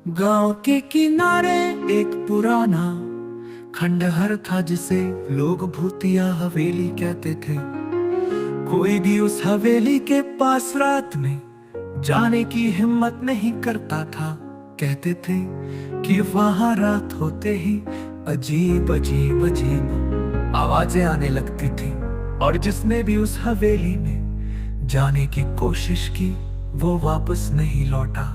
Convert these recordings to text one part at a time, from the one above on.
गांव के किनारे एक पुराना खंडहर था जिसे लोग भूतिया हवेली कहते थे। कोई भी उस हवेली के पास रात में जाने की हिम्मत नहीं करता था। कहते थे कि वहां रात होते ही अजीब अजीब अजीब आवाजें आने लगती थी, और जिसने भी उस हवेली में जाने की कोशिश की वो वापस नहीं लौटा।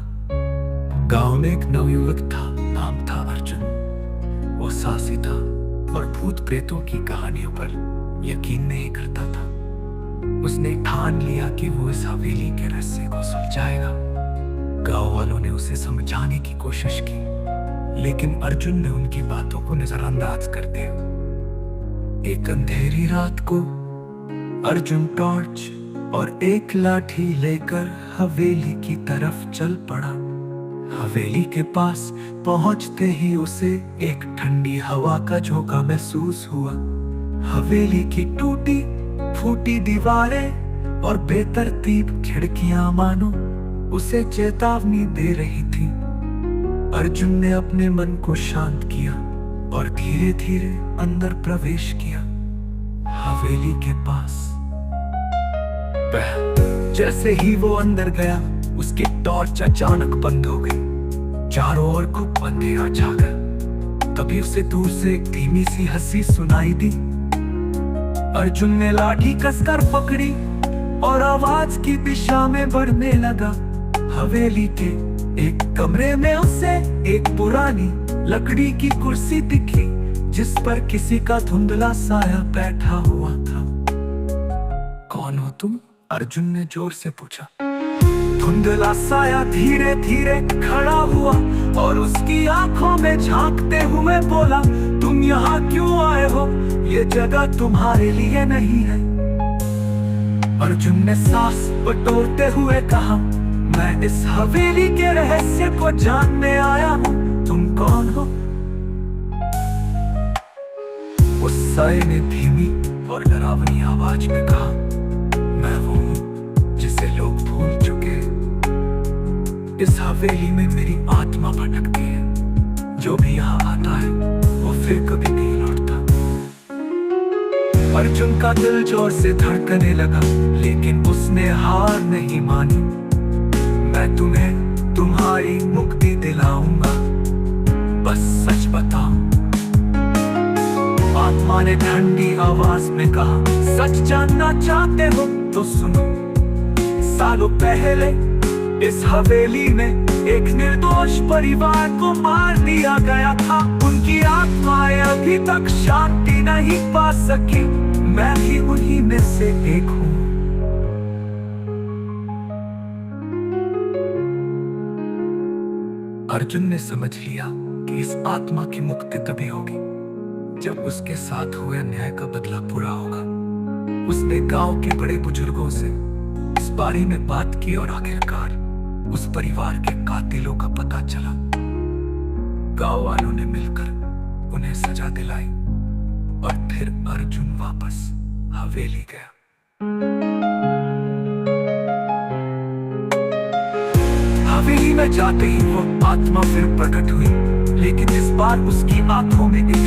गांव में एक नवयुवक था, नाम था अर्जुन। वो साहसी था और भूत प्रेतों की कहानियों पर यकीन नहीं करता था। उसने ठान लिया कि वो इस हवेली के रहस्य को सुलझाएगा। गांव वालों ने उसे समझाने की कोशिश की, लेकिन अर्जुन ने उनकी बातों को नजरअंदाज कर दिया। एक अंधेरी रात को अर्जुन टॉर्च और एक लाठी लेकर हवेली की तरफ चल पड़ा। हवेली के पास पहुंचते ही उसे एक ठंडी हवा का झोंका महसूस हुआ। हवेली की टूटी फूटी दीवारें और बेतरतीब खिड़कियां मानो उसे चेतावनी दे रही थी। अर्जुन ने अपने मन को शांत किया और धीरे धीरे अंदर प्रवेश किया। हवेली के पास जैसे ही वो अंदर गया, उसकी टॉर्च अचानक बंद हो गई। चारों ओर खूब अंधेरा छा गया। तभी उसे दूर से एक धीमी सी हंसी सुनाई दी। अर्जुन ने लाठी कसकर पकड़ी और आवाज की दिशा में बढ़ने लगा। हवेली के एक कमरे में उसे एक पुरानी लकड़ी की कुर्सी दिखी, जिस पर किसी का धुंधला साया बैठा हुआ था। कौन हो तुम? अर्जुन ने जोर से पूछा। धुंधला साया धीरे धीरे खड़ा हुआ और उसकी आंखों में झांकते हुए बोला, तुम यहाँ क्यों आए हो? ये जगह तुम्हारे लिए नहीं है। अर्जुन ने सांस बटोरते हुए कहा, मैं इस हवेली के रहस्य को जानने आया हूँ। तुम कौन हो? उस साये ने धीमी और डरावनी आवाज में कहा, मैं वो हूँ जिसे लोग भूल चुके हैं। इस हवेली में मेरी आत्मा भटकती है। जो भी यहाँ आता है वो फिर कभी नहीं लौटता। अर्जुन का दिल जोर से धड़कने लगा, लेकिन उसने हार नहीं मानी। मैं तुम्हें तुम्हारी मुक्ति दिलाऊंगा, बस सच बताओ। आत्मा ने ठंडी आवाज में कहा, सच जानना चाहते हो तो सुनो। सालों पहले इस हवेली में एक निर्दोष परिवार को मार दिया गया था। उनकी आत्माएं अभी तक शांति नहीं पा सकी। मैं भी उन्हीं में से एक हूँ। अर्जुन ने समझ लिया कि इस आत्मा की मुक्ति तभी होगी जब उसके साथ हुए अन्याय का बदला पूरा होगा। उसने गांव के बड़े बुजुर्गों से इस बारे में बात की और आखिरकार उस परिवार के कातिलों का पता चला। गांव वालों ने मिलकर उन्हें सजा दिलाई और फिर अर्जुन वापस हवेली गया। हवेली में जाते ही वो आत्मा फिर प्रकट हुई, लेकिन इस बार उसकी आंखों में एक